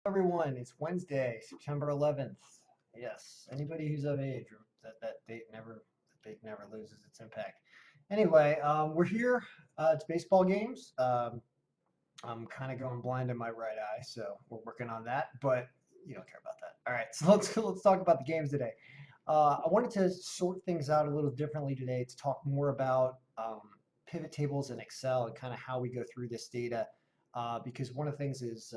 Everyone, it's Wednesday, September 11th. Yes, anybody who's of age, that date never loses its impact. Anyway, we're here. It's baseball games. I'm kind of going blind in my right eye, so we're working on that. But you don't care about that. All right, so let's talk about the games today. I wanted to sort things out a little differently today to talk more about pivot tables in Excel and kind of how we go through this data. Because one of the things is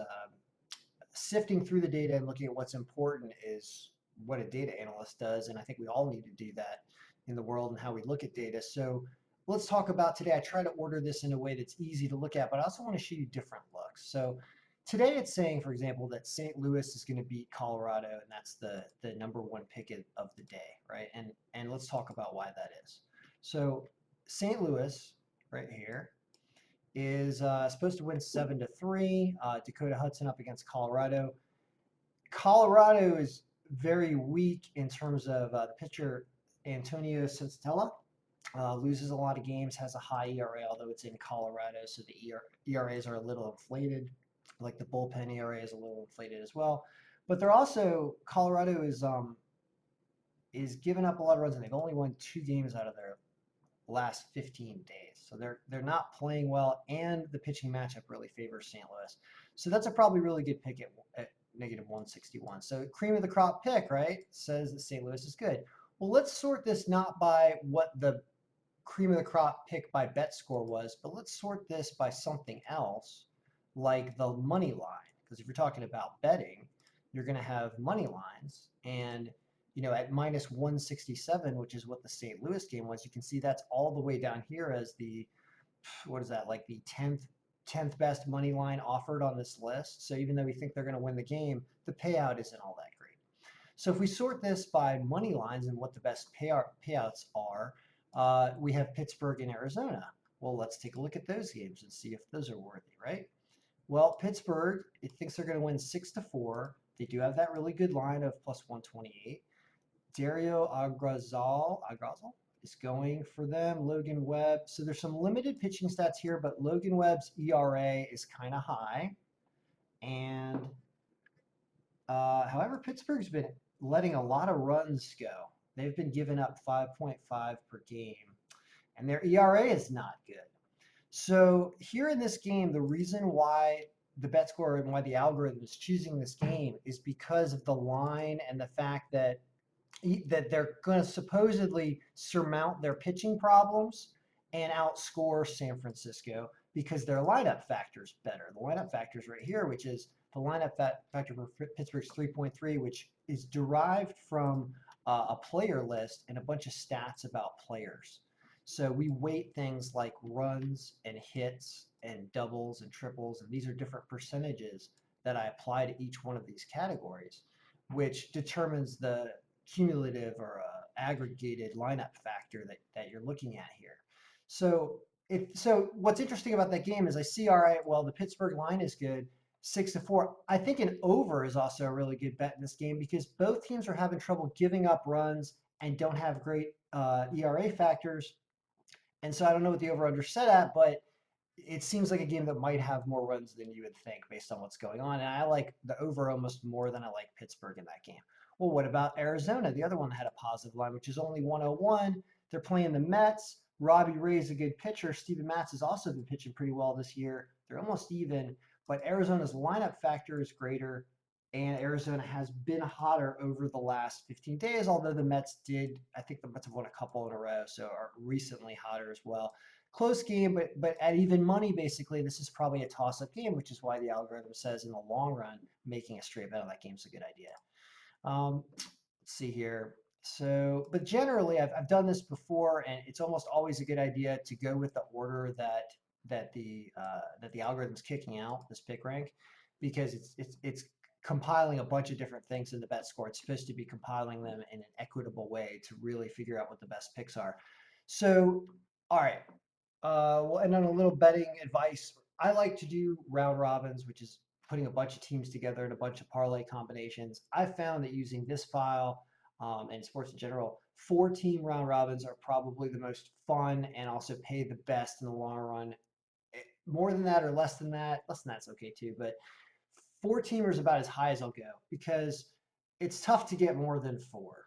sifting through the data and looking at what's important is what a data analyst does. And I think we all need to do that in the world and how we look at data. So let's talk about today. I try to order this in a way that's easy to look at, but I also want to show you different looks. So today it's saying, for example, that St. Louis is going to beat Colorado, and that's the number one pick of the day, right? And let's talk about why that is. So St. Louis, right here, is supposed to win 7-3. Dakota Hudson up against Colorado. Colorado is very weak in terms of the pitcher Antonio Senzatella. Loses a lot of games, has a high ERA, although it's in Colorado, so the ERAs are a little inflated. Like the bullpen ERA is a little inflated as well. But they're also Colorado is giving up a lot of runs, and they've only won 2 games out of their last 15 days. So they're not playing well, and the pitching matchup really favors St. Louis. So that's a probably really good pick at negative 161. So cream of the crop pick, right? Says that St. Louis is good. Well, let's sort this not by what the cream of the crop pick by bet score was, but let's sort this by something else, like the money line. Because if you're talking about betting, you're going to have money lines, and at minus 167, which is what the St. Louis game was, you can see that's all the way down here as the, what is that, like the 10th best money line offered on this list. So even though we think they're going to win the game, the payout isn't all that great. So if we sort this by money lines and what the best payouts are, we have Pittsburgh and Arizona. Well, let's take a look at those games and see if those are worthy, right? Well, Pittsburgh, it thinks they're going to win 6-4. They do have that really good line of plus 128. Dario Agrazal is going for them. Logan Webb. So there's some limited pitching stats here, but Logan Webb's ERA is kind of high. And however, Pittsburgh's been letting a lot of runs go. They've been giving up 5.5 per game, and their ERA is not good. So here in this game, the reason why the bet score and why the algorithm is choosing this game is because of the line and the fact that they're going to supposedly surmount their pitching problems and outscore San Francisco because their lineup factor is better. The lineup factor is right here, which is the lineup factor for Pittsburgh's 3.3, which is derived from a player list and a bunch of stats about players. So we weight things like runs and hits and doubles and triples, and these are different percentages that I apply to each one of these categories, which determines the cumulative or aggregated lineup factor that you're looking at here. So what's interesting about that game is I see, all right, well, the Pittsburgh line is good, 6-4. I think an over is also a really good bet in this game because both teams are having trouble giving up runs and don't have great ERA factors. And so I don't know what the over under set at, but it seems like a game that might have more runs than you would think based on what's going on. And I like the over almost more than I like Pittsburgh in that game. Well, what about Arizona? The other one had a positive line, which is only 101. They're playing the Mets. Robbie Ray's a good pitcher. Steven Matz has also been pitching pretty well this year. They're almost even, but Arizona's lineup factor is greater, and Arizona has been hotter over the last 15 days, although the Mets did, I think the Mets have won a couple in a row, so are recently hotter as well. Close game, but at even money, basically, this is probably a toss-up game, which is why the algorithm says in the long run, making a straight bet on that game is a good idea. Let's see here. So, but generally, I've done this before, and it's almost always a good idea to go with the order that the algorithm's kicking out this pick rank, because it's compiling a bunch of different things in the bet score. It's supposed to be compiling them in an equitable way to really figure out what the best picks are. So, all right. Well, and then a little betting advice. I like to do round robins, which is putting a bunch of teams together in a bunch of parlay combinations. I found that using this file and sports in general, 4-team round robins are probably the most fun and also pay the best in the long run. More than that or less than that's okay too. But four teamers about as high as I'll go because it's tough to get more than four.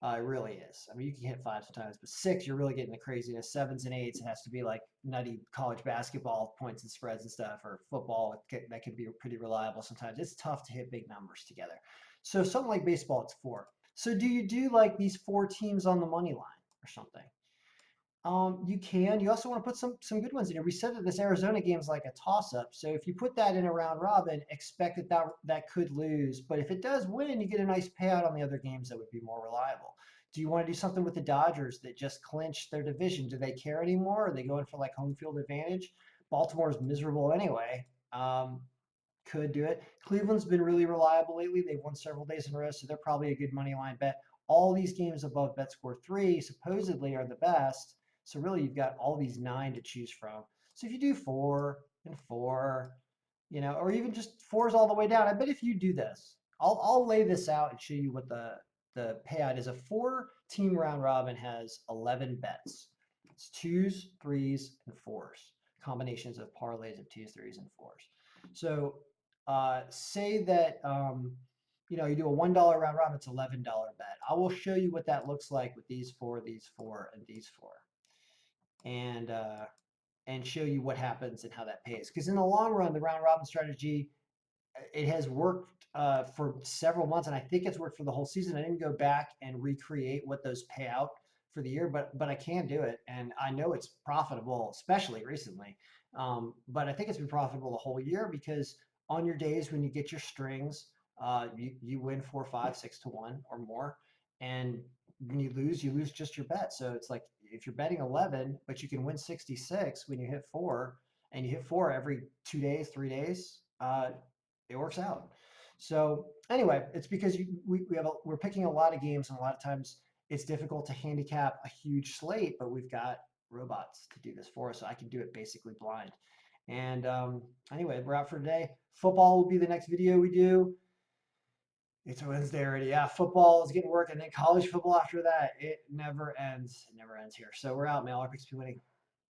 It really is. I mean, you can hit five sometimes, but six, you're really getting the craziness. Sevens and eights, it has to be like nutty college basketball points and spreads and stuff, or football that can be pretty reliable sometimes. It's tough to hit big numbers together. So something like baseball, it's four. So do you do like these four teams on the money line or something? You can. You also want to put some good ones in here. We said that this Arizona game is like a toss up. So if you put that in a round robin, expect that could lose. But if it does win, you get a nice payout on the other games that would be more reliable. Do you want to do something with the Dodgers that just clinched their division? Do they care anymore? Are they going for like home field advantage? Baltimore's miserable anyway. Could do it. Cleveland's been really reliable lately. They've won several days in a row, so they're probably a good money line bet. All these games above bet score three supposedly are the best. So really, you've got all these nine to choose from. So if you do four and four, or even just fours all the way down, I bet if you do this, I'll lay this out and show you what the payout is. A four-team round robin has 11 bets. It's twos, threes, and fours. Combinations of parlays of twos, threes, and fours. So say that you do a $1 round robin, it's $11 bet. I will show you what that looks like with these four, and these four, and show you what happens and how that pays. Because in the long run, the round robin strategy, it has worked for several months, and I think it's worked for the whole season. I didn't go back and recreate what those pay out for the year, but I can do it, and I know it's profitable, especially recently. But I think it's been profitable the whole year because on your days when you get your strings, you win 4, 5, 6 to 1 or more, and when you lose just your bet. So it's like if you're betting 11, but you can win 66 when you hit four, and you hit four every 2 days, 3 days. It works out. So anyway, it's because we're picking a lot of games, and a lot of times it's difficult to handicap a huge slate, but we've got robots to do this for us, so I can do it basically blind. And anyway, we're out for today. Football will be the next video we do. It's Wednesday already. Yeah, football is getting work, and then college football after that. It never ends. It never ends here. So we're out, man. Our picks be winning.